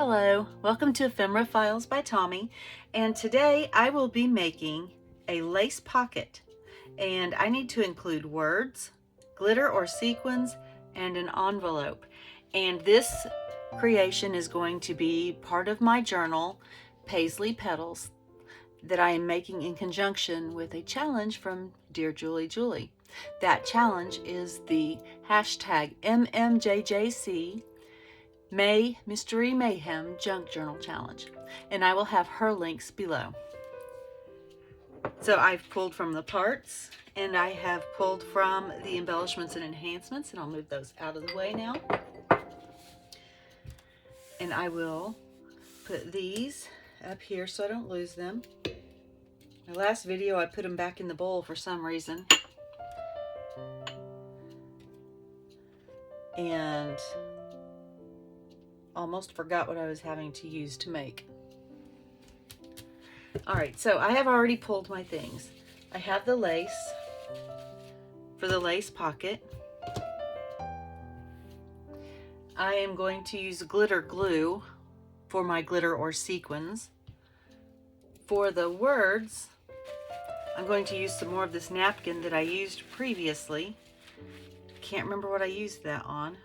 Hello, welcome to Ephemera Files by Tommy, and today I will be making a lace pocket, and I need to include words, glitter or sequins, and an envelope. And this creation is going to be part of my journal, Paisley Petals, that I am making in conjunction with a challenge from Dear Julie Julie. That challenge is the hashtag MMJJC May Mystery Mayhem Junk Journal Challenge, and I will have her links below. So I've pulled from the parts, and I have pulled from the embellishments and enhancements, and I'll move those out of the way now. And I will put these up here so I don't lose them. My last video I put them back in the bowl for some reason. And almost forgot what I was having to use to make. Alright, so I have already pulled my things. I have the lace for the lace pocket. I am going to use glitter glue for my glitter or sequins. For the words, I'm going to use some more of this napkin that I used previously. Can't remember what I used that on.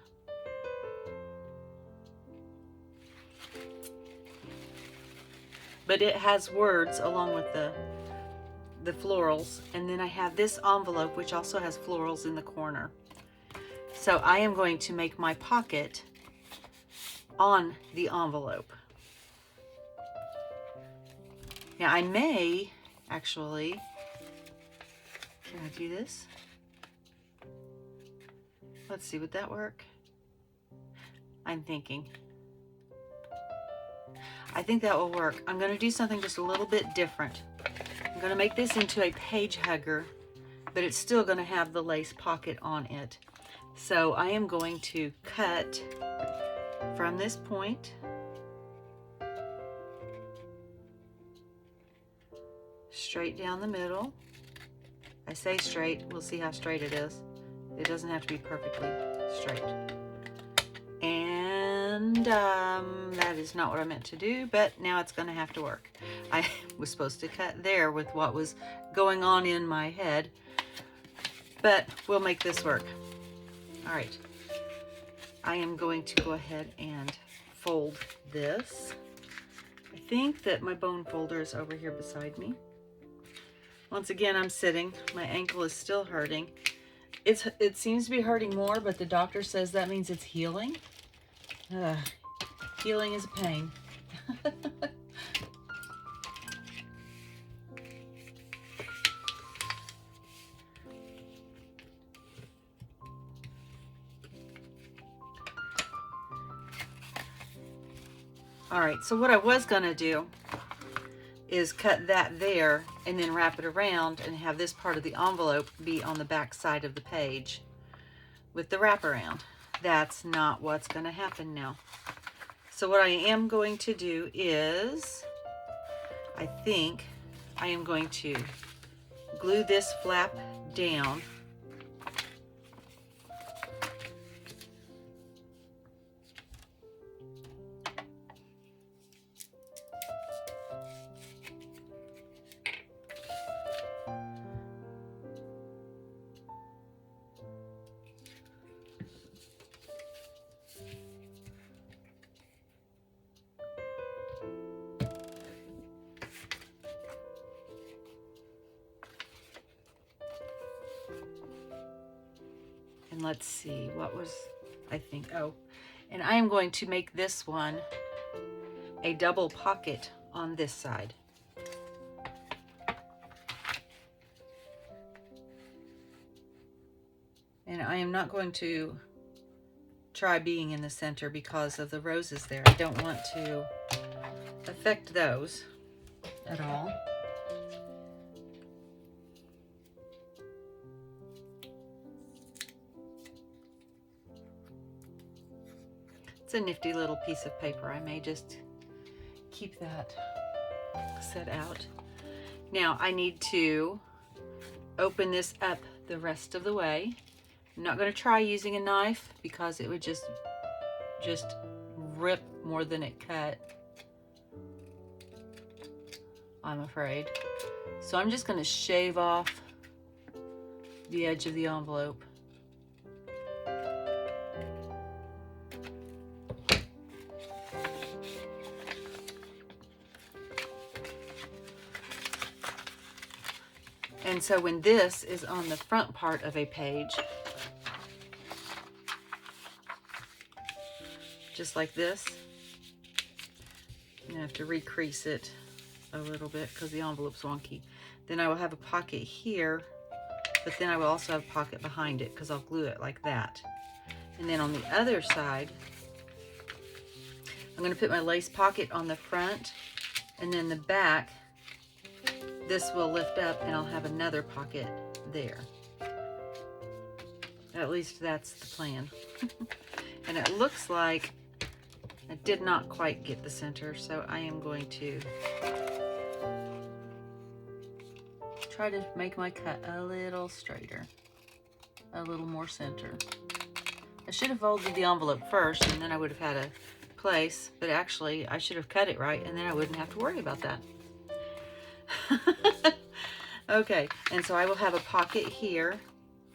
But it has words along with the florals. And then I have this envelope, which also has florals in the corner. So I am going to make my pocket on the envelope. Now I may actually, can I do this? Let's see, would that work? I'm thinking. I think that will work. I'm going to do something just a little bit different. I'm going to make this into a page hugger, but it's still going to have the lace pocket on it. So I am going to cut from this point straight down the middle. I say straight, we'll see how straight it is. It doesn't have to be perfectly straight. And that is not what I meant to do, but now it's going to have to work. I was supposed to cut there with what was going on in my head, but we'll make this work. All right, I am going to go ahead and fold this. I think that my bone folder is over here beside me. Once again, I'm sitting. My ankle is still hurting. It seems to be hurting more, but the doctor says that means it's healing. Healing is a pain. All right, so what I was gonna do is cut that there and then wrap it around and have this part of the envelope be on the back side of the page with the wraparound. That's not what's going to happen now. So what I am going to do is, I think I am going to glue this flap down . And let's see, what was, I think, oh, and I am going to make this one a double pocket on this side. And I am not going to try being in the center because of the roses there. I don't want to affect those at all. It's a nifty little piece of paper. I may just keep that set out. Now I need to open this up the rest of the way. I'm not going to try using a knife because it would just rip more than it cut, I'm afraid. So I'm just going to shave off the edge of the envelope. And so when this is on the front part of a page, just like this, I have to recrease it a little bit because the envelope's wonky. Then I will have a pocket here, but then I will also have a pocket behind it because I'll glue it like that. And then on the other side, I'm going to put my lace pocket on the front, and then the back, this will lift up and I'll have another pocket there. At least that's the plan. And it looks like I did not quite get the center, so I am going to try to make my cut a little straighter, a little more center. I should have folded the envelope first and then I would have had a place, but actually I should have cut it right and then I wouldn't have to worry about that. Okay, and so I will have a pocket here.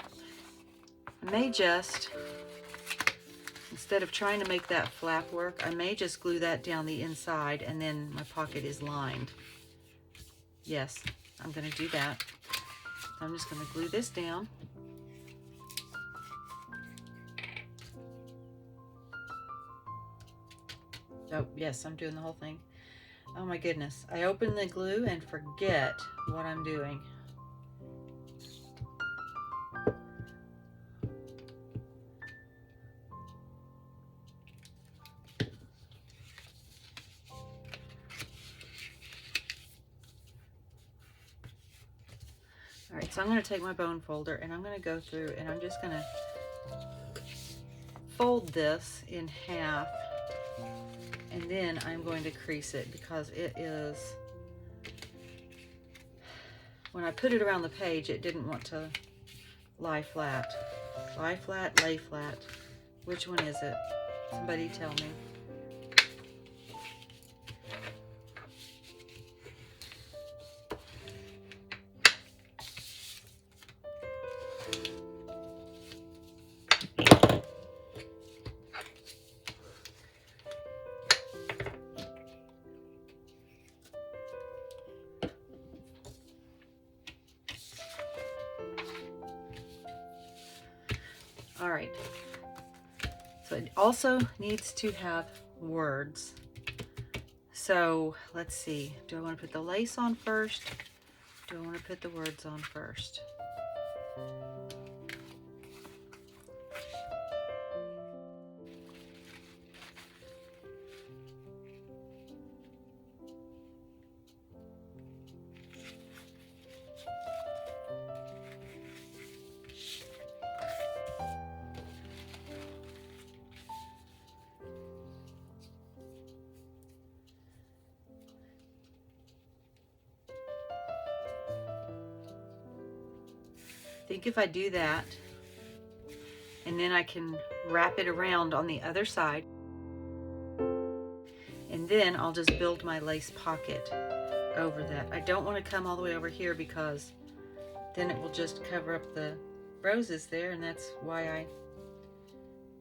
I may just, instead of trying to make that flap work, I may just glue that down the inside and then my pocket is lined. Yes, I'm going to do that. I'm just going to glue this down. Oh, yes, I'm doing the whole thing. Oh my goodness, I open the glue and forget what I'm doing. All right, so I'm going to take my bone folder and I'm going to go through and I'm just going to fold this in half. And then I'm going to crease it because it is, when I put it around the page, it didn't want to lie flat. Lie flat, lay flat. Which one is it? Somebody tell me. All right, so it also needs to have words. So let's see, do I want to put the lace on first? Do I want to put the words on first? I think if I do that, and then I can wrap it around on the other side, and then I'll just build my lace pocket over that. I don't want to come all the way over here because then it will just cover up the roses there, and that's why I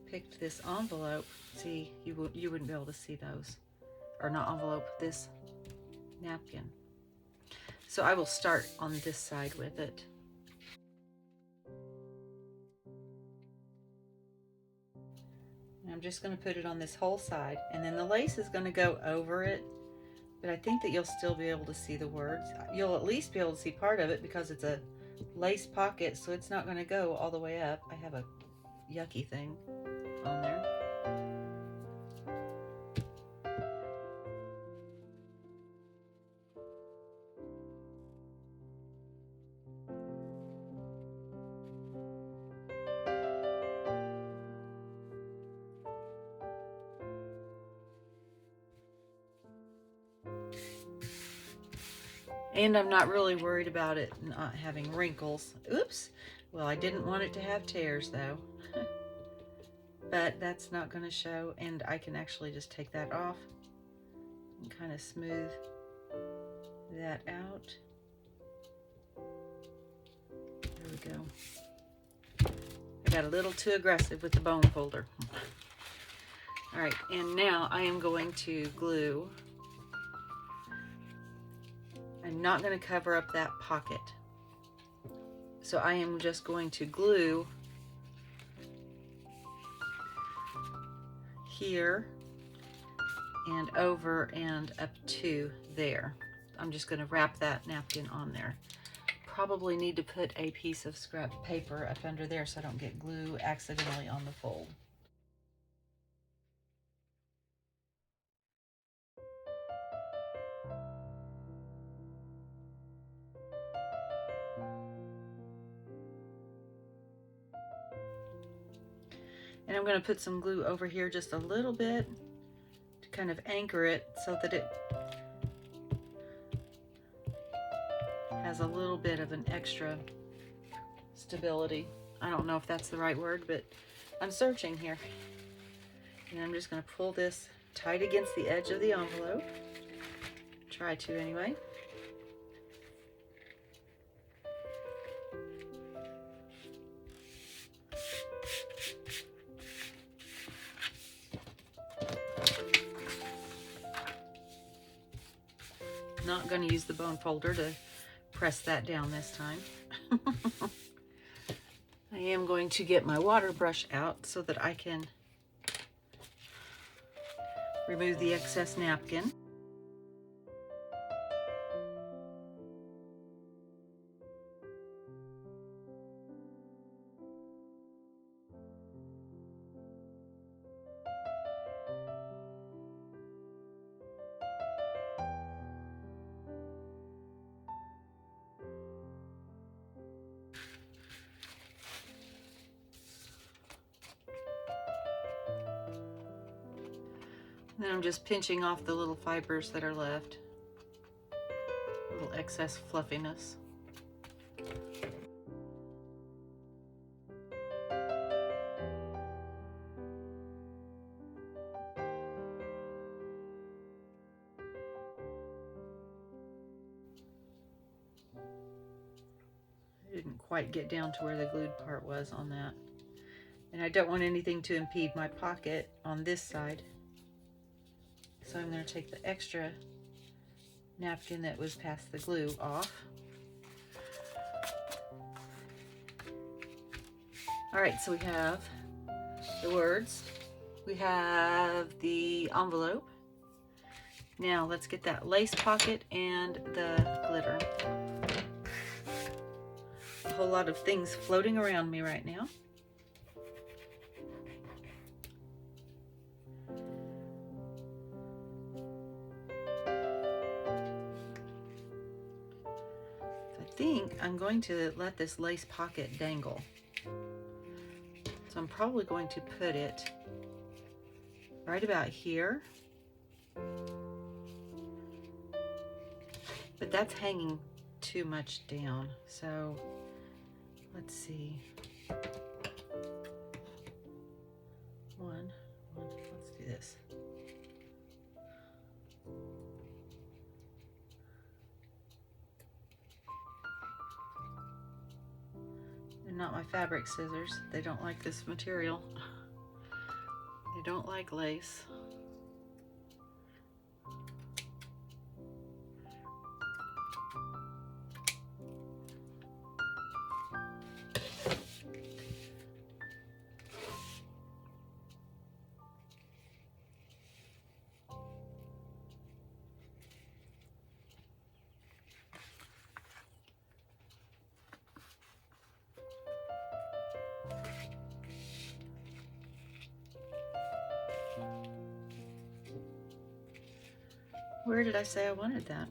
picked this envelope. See, you wouldn't be able to see those, or not envelope, this napkin. So I will start on this side with it. I'm just going to put it on this whole side, and then the lace is going to go over it, but I think that you'll still be able to see the words. You'll at least be able to see part of it because it's a lace pocket, so it's not going to go all the way up. I have a yucky thing on there. And I'm not really worried about it not having wrinkles. Oops. Well, I didn't want it to have tears though. but that's not going to show, and I can actually just take that off and kind of smooth that out. There we go. I got a little too aggressive with the bone folder. All right, and now I am going to glue. I'm not going to cover up that pocket. So I am just going to glue here and over and up to there. I'm just going to wrap that napkin on there. Probably need to put a piece of scrap paper up under there so I don't get glue accidentally on the fold. And I'm going to put some glue over here just a little bit to kind of anchor it so that it has a little bit of an extra stability. I don't know if that's the right word, but I'm searching here. And I'm just going to pull this tight against the edge of the envelope. Try to anyway. Not going to use the bone folder to press that down this time. I am going to get my water brush out so that I can remove the excess napkin. Then I'm just pinching off the little fibers that are left. Little excess fluffiness. I didn't quite get down to where the glued part was on that. And I don't want anything to impede my pocket on this side. So I'm going to take the extra napkin that was past the glue off. All right, so we have the words. We have the envelope. Now let's get that lace pocket and the glitter. A whole lot of things floating around me right now. I think I'm going to let this lace pocket dangle. So I'm probably going to put it right about here. But that's hanging too much down. So let's see. Let's do this. They're not my fabric scissors. They don't like this material. They don't like lace. Where did I say I wanted that?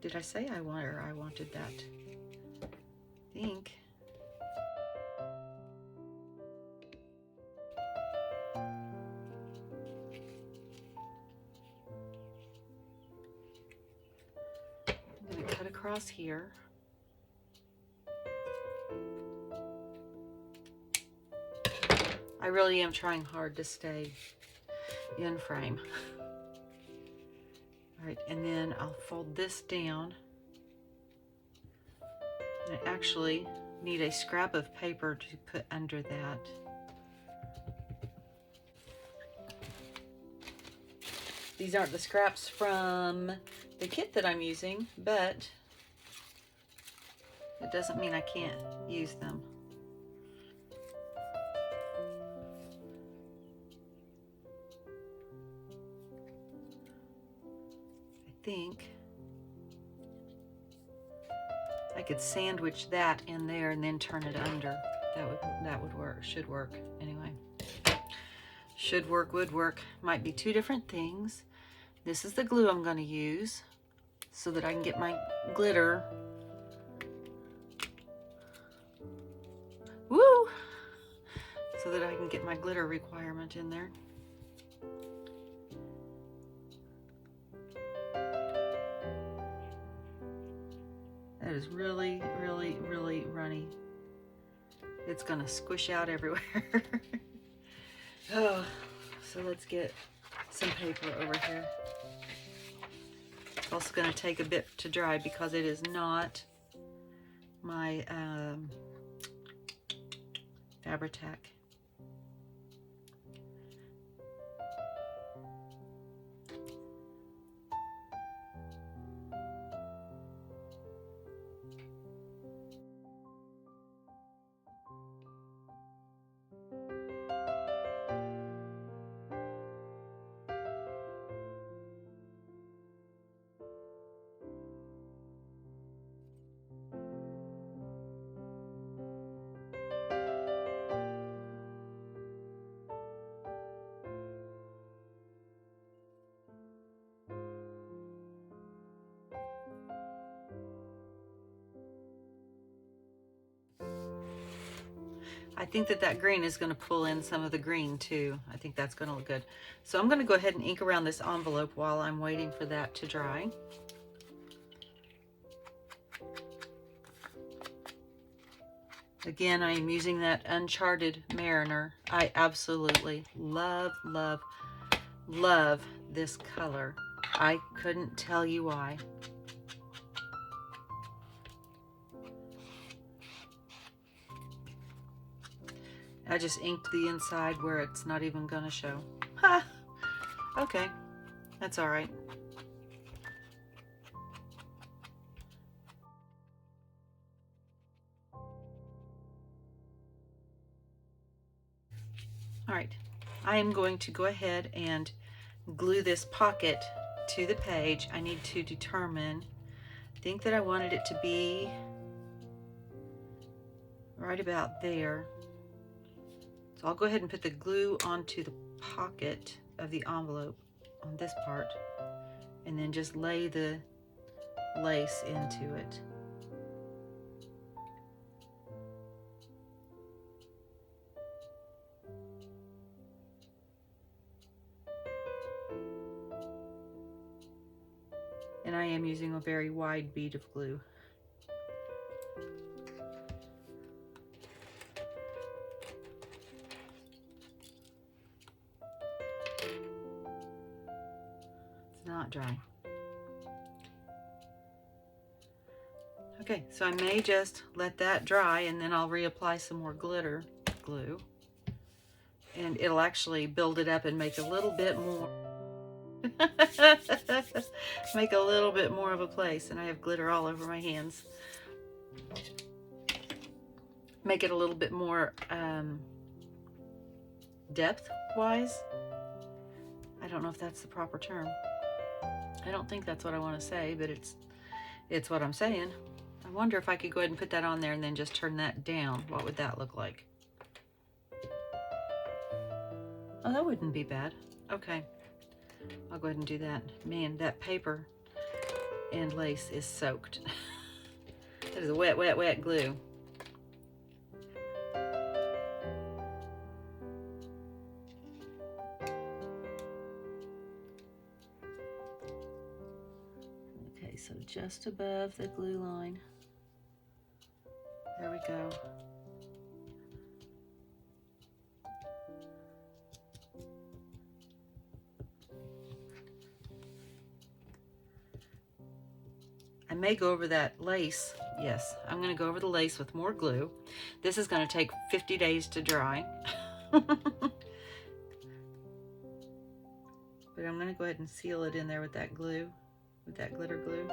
Did I say I wanted that? I think. I'm going to cut across here. I I really am trying hard to stay in frame. All right, and then I'll fold this down. And I actually need a scrap of paper to put under that. These aren't the scraps from the kit that I'm using, but it doesn't mean I can't use them. I think I could sandwich that in there and then turn it under. That would work. Should work anyway. Should work, would work. Might be two different things. This is the glue I'm going to use so that I can get my glitter. Woo! So that I can get my glitter requirement in there. That is really, really, really runny. It's going to squish out everywhere. Oh, so let's get some paper over here. It's also going to take a bit to dry because it is not my Fabri-Tac. I think that green is going to pull in some of the green too. I think that's going to look good. So I'm going to go ahead and ink around this envelope while I'm waiting for that to dry. Again, I am using that Uncharted Mariner. I absolutely love, love, love this color. I couldn't tell you why. I just inked the inside where it's not even gonna show. Ha! Okay, that's all right. All right, I am going to go ahead and glue this pocket to the page. I need to determine, I think that I wanted it to be right about there. So I'll go ahead and put the glue onto the pocket of the envelope on this part and then just lay the lace into it. And I am using a very wide bead of glue. Not dry. Okay, so I may just let that dry and then I'll reapply some more glitter glue and it'll actually build it up and make a little bit more make a little bit more of a place. And I have glitter all over my hands. Make it a little bit more depth wise. I don't know if that's the proper term. I don't think that's what I want to say, but it's what I'm saying. I wonder if I could go ahead and put that on there and then just turn that down. What would that look like? Oh, that wouldn't be bad. Okay, I'll go ahead and do that. Man, that paper and lace is soaked. That is a wet, wet, wet glue. So just above the glue line. There we go. may go over that lace. Yes, I'm going to go over the lace with more glue. This is going to take 50 days to dry. But I'm going to go ahead and seal it in there with that glue, with that glitter glue.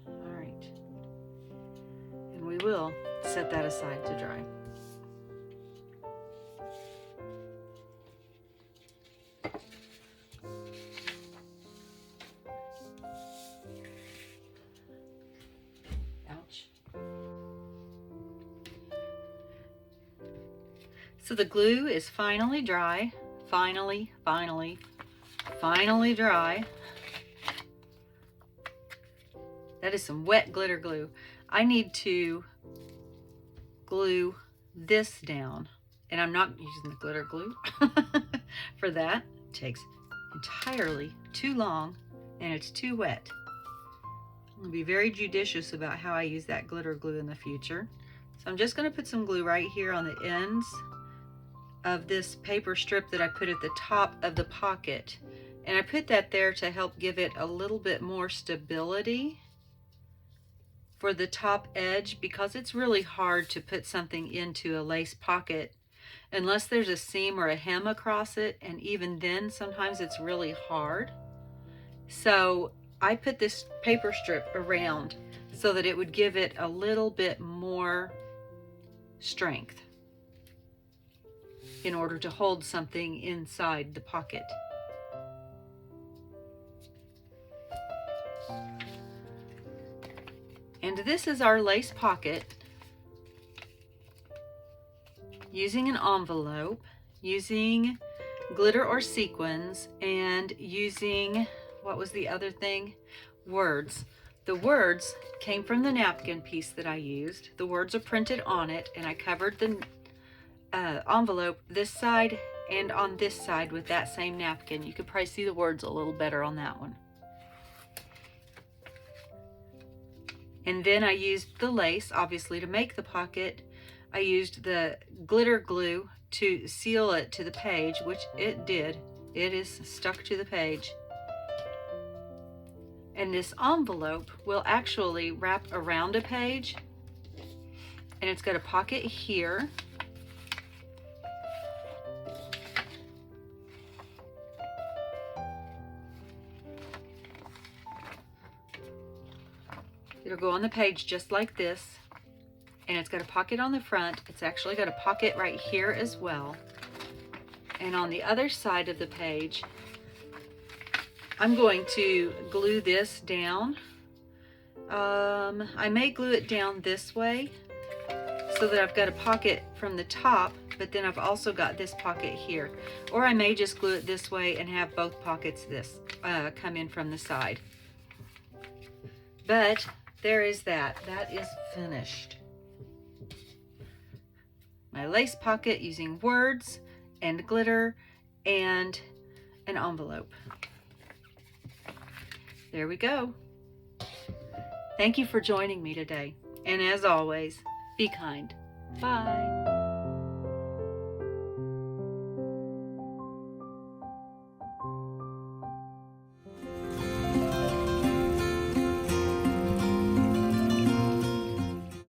All right. And we will set that aside to dry. So the glue is finally dry. Finally dry. That is some wet glitter glue. I need to glue this down, and I'm not using the glitter glue for that. It takes entirely too long and it's too wet. I'm gonna be very judicious about how I use that glitter glue in the future. So I'm just gonna put some glue right here on the ends of this paper strip that I put at the top of the pocket. And I put that there to help give it a little bit more stability for the top edge, because it's really hard to put something into a lace pocket unless there's a seam or a hem across it, and even then sometimes it's really hard. So I put this paper strip around so that it would give it a little bit more strength in order to hold something inside the pocket. And this is our lace pocket, using an envelope, using glitter or sequins, and using, what was the other thing? Words. The words came from the napkin piece that I used. The words are printed on it, and I covered the envelope this side and on this side with that same napkin. You could probably see the words a little better on that one. And then I used the lace, obviously, to make the pocket. I used the glitter glue to seal it to the page, which it did. It is stuck to the page. And this envelope will actually wrap around a page, and it's got a pocket here. It'll go on the page just like this, and it's got a pocket on the front. It's actually got a pocket right here as well. And on the other side of the page, I'm going to glue this down. I may glue it down this way so that I've got a pocket from the top, but then I've also got this pocket here. Or I may just glue it this way and have both pockets come in from the side. But there is that. That is finished. My lace pocket using words and glitter and an envelope. There we go. Thank you for joining me today. And as always, be kind. Bye.